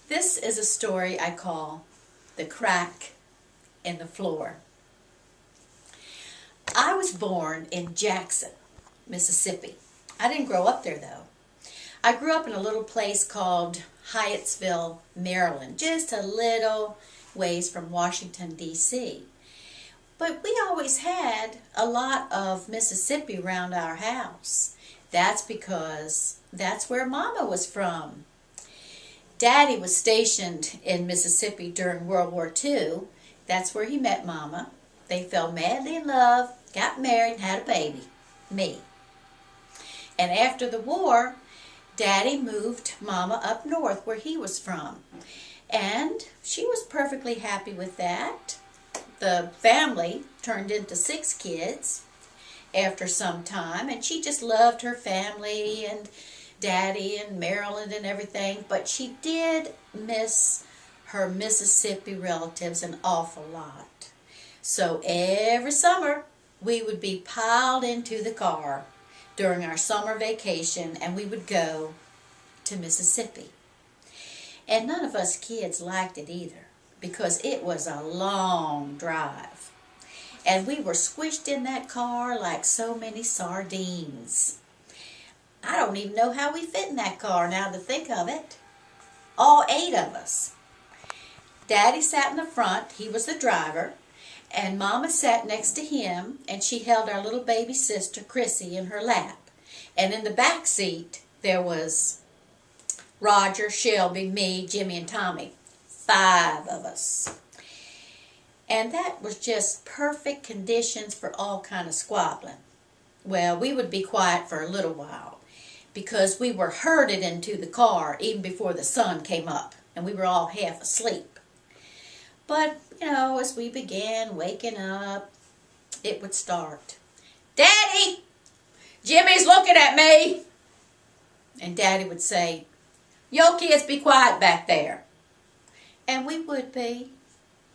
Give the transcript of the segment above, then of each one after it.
This is a story I call The Crack in the Floor. I was born in Jackson, Mississippi. I didn't grow up there though. I grew up in a little place called Hyattsville, Maryland, just a little ways from Washington, D.C. But we always had a lot of Mississippi around our house. That's because that's where Mama was from. Daddy was stationed in Mississippi during World War II. That's where he met Mama. They fell madly in love, got married, and had a baby, me. And after the war, Daddy moved Mama up north where he was from. And she was perfectly happy with that. The family turned into 6 kids after some time, and she just loved her family and Daddy and Maryland and everything, but she did miss her Mississippi relatives an awful lot. So every summer we would be piled into the car during our summer vacation, and we would go to Mississippi. And none of us kids liked it either, because it was a long drive. And we were squished in that car like so many sardines. I don't even know how we fit in that car now to think of it. All 8 of us. Daddy sat in the front, he was the driver, and Mama sat next to him, and she held our little baby sister, Chrissy, in her lap. And in the back seat, there was Roger, Shelby, me, Jimmy, and Tommy. 5 of us. And that was just perfect conditions for all kind of squabbling. Well, we would be quiet for a little while, because we were herded into the car even before the sun came up, and we were all half asleep. But, as we began waking up, it would start. Daddy, Jimmy's looking at me. And Daddy would say, yo kids, be quiet back there. And we would be.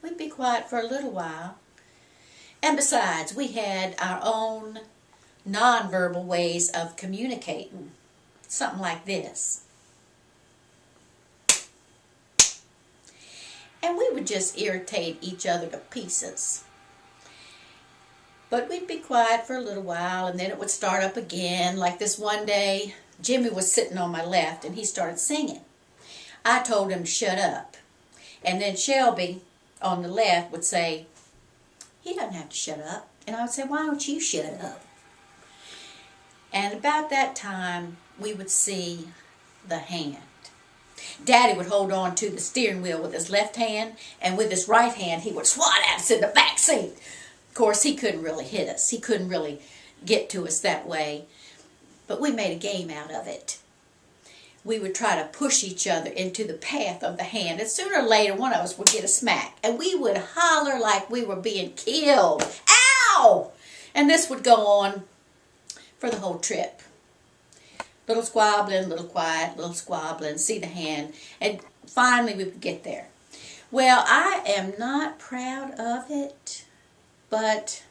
We'd be quiet for a little while. And besides, we had our own nonverbal ways of communicating. Something like this. And we would just irritate each other to pieces. But we'd be quiet for a little while, and then it would start up again. Like this one day, Jimmy was sitting on my left, and he started singing. I told him to shut up. And then Shelby, on the left, would say, he doesn't have to shut up. And I would say, why don't you shut up? And about that time, we would see the hand. Daddy would hold on to the steering wheel with his left hand, and with his right hand, he would swat at us in the back seat. Of course, he couldn't really hit us. He couldn't really get to us that way. But we made a game out of it. We would try to push each other into the path of the hand, and sooner or later, one of us would get a smack. And we would holler like we were being killed. Ow! And this would go on for the whole trip. Little squabbling, little quiet, little squabbling, see the hand, and finally we would get there. Well, I am not proud of it, but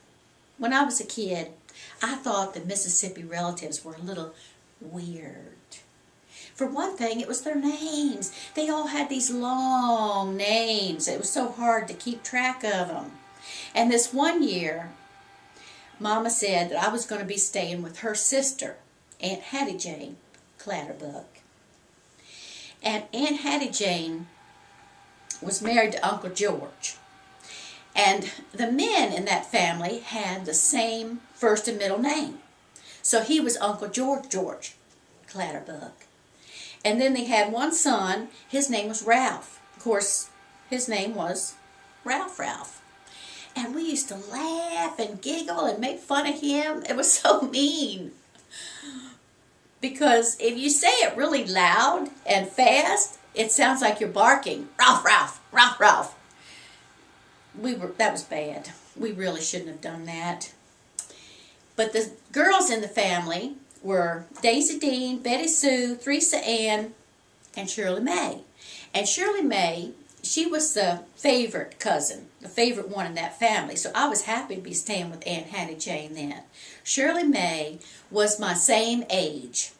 when I was a kid, I thought the Mississippi relatives were a little weird. For one thing, it was their names. They all had these long names. It was so hard to keep track of them. And this one year, Mama said that I was going to be staying with her sister, Aunt Hattie Jane Clatterbuck. And Aunt Hattie Jane was married to Uncle George. And the men in that family had the same first and middle name. So he was Uncle George Clatterbuck. And then they had one son. His name was Ralph. Of course, his name was Ralph. And we used to laugh and giggle and make fun of him. It was so mean. Because if you say it really loud and fast, it sounds like you're barking. Ralph. That was bad. We really shouldn't have done that. But the girls in the family were Daisy Dean, Betty Sue, Theresa Ann, and Shirley Mae. And Shirley Mae, she was the favorite cousin, the favorite one in that family. So I was happy to be staying with Aunt Hattie Jane then. Shirley Mae was my same age.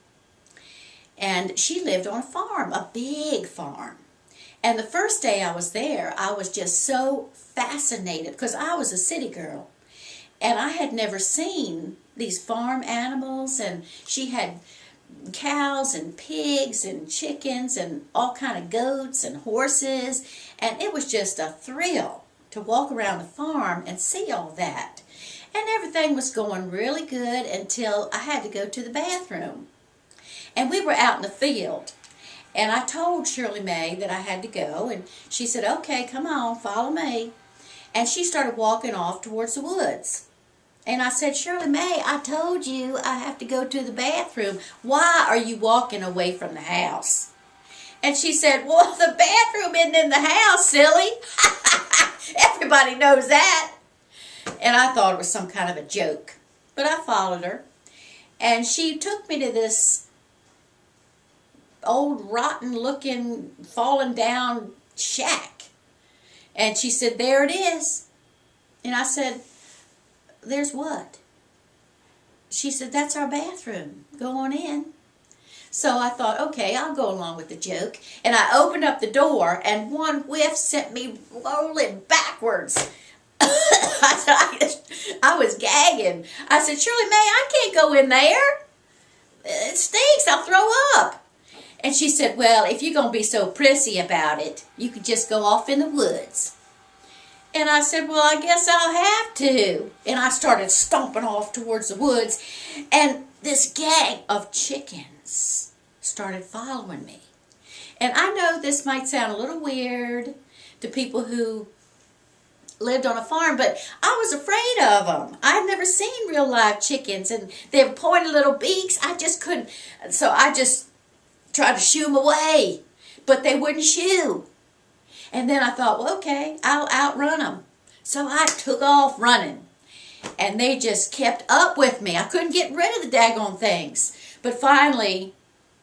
And she lived on a farm, a big farm. And the first day I was there, I was just so fascinated because I was a city girl. And I had never seen these farm animals, and she had cows and pigs and chickens and all kind of goats and horses, and it was just a thrill to walk around the farm and see all that. And everything was going really good until I had to go to the bathroom. And we were out in the field, and I told Shirley Mae that I had to go, and she said, okay, come on, follow me. And she started walking off towards the woods. And I said, Shirley Mae, I told you I have to go to the bathroom. Why are you walking away from the house? And she said, well, the bathroom isn't in the house, silly. Everybody knows that. And I thought it was some kind of a joke. But I followed her. And she took me to this old rotten looking fallen down shack. And she said, there it is. And I said, there's what? She said, that's our bathroom. Go on in. So I thought, okay, I'll go along with the joke. And I opened up the door, and one whiff sent me rolling backwards. I was gagging. I said, Shirley Mae, I can't go in there. It stinks. I'll throw up. And she said, well, if you're going to be so prissy about it, you could just go off in the woods. And I said, well, I guess I'll have to. And I started stomping off towards the woods. And this gang of chickens started following me. And I know this might sound a little weird to people who lived on a farm, but I was afraid of them. I'd never seen real live chickens, and they have pointed little beaks. I just couldn't. So I just tried to shoo them away, but they wouldn't shoo. And then I thought, well, okay, I'll outrun them. So I took off running. And they just kept up with me. I couldn't get rid of the daggone things. But finally,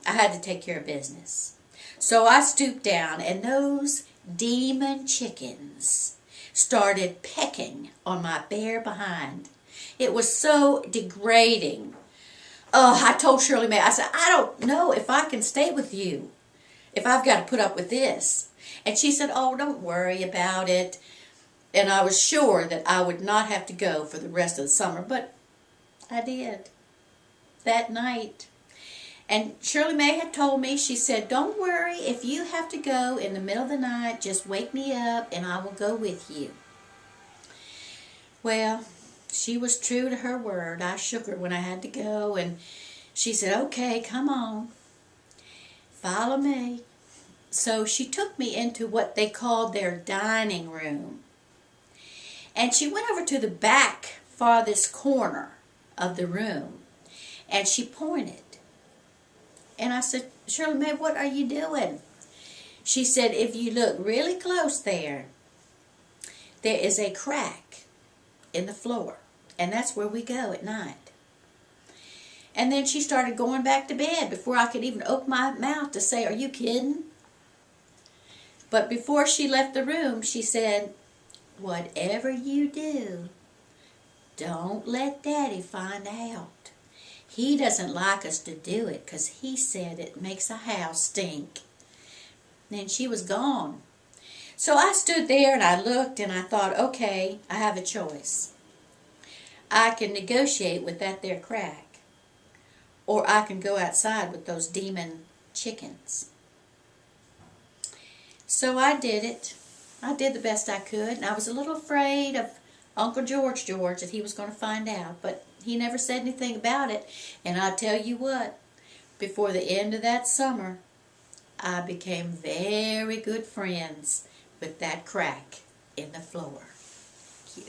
I had to take care of business. So I stooped down, and those demon chickens started pecking on my bare behind. It was so degrading. Oh, I told Shirley Mae, I said, I don't know if I can stay with you, if I've got to put up with this. And she said, oh, don't worry about it. And I was sure that I would not have to go for the rest of the summer, but I did that night. And Shirley Mae had told me, she said, don't worry, if you have to go in the middle of the night, just wake me up and I will go with you. Well, she was true to her word. I shook her when I had to go, and she said, okay, come on, follow me. So she took me into what they called their dining room. And she went over to the back farthest corner of the room. And she pointed. And I said, Shirley Mae, what are you doing? She said, if you look really close there is a crack in the floor. And that's where we go at night. And then she started going back to bed before I could even open my mouth to say, are you kidding? But before she left the room, she said, whatever you do, don't let Daddy find out. He doesn't like us to do it because he said it makes a house stink. Then she was gone. So I stood there and I looked and I thought, okay, I have a choice. I can negotiate with that there crack, or I can go outside with those demon chickens. So I did it. I did the best I could, and I was a little afraid of Uncle George that he was going to find out, but he never said anything about it. And I tell you what, before the end of that summer, I became very good friends with that crack in the floor. Cute.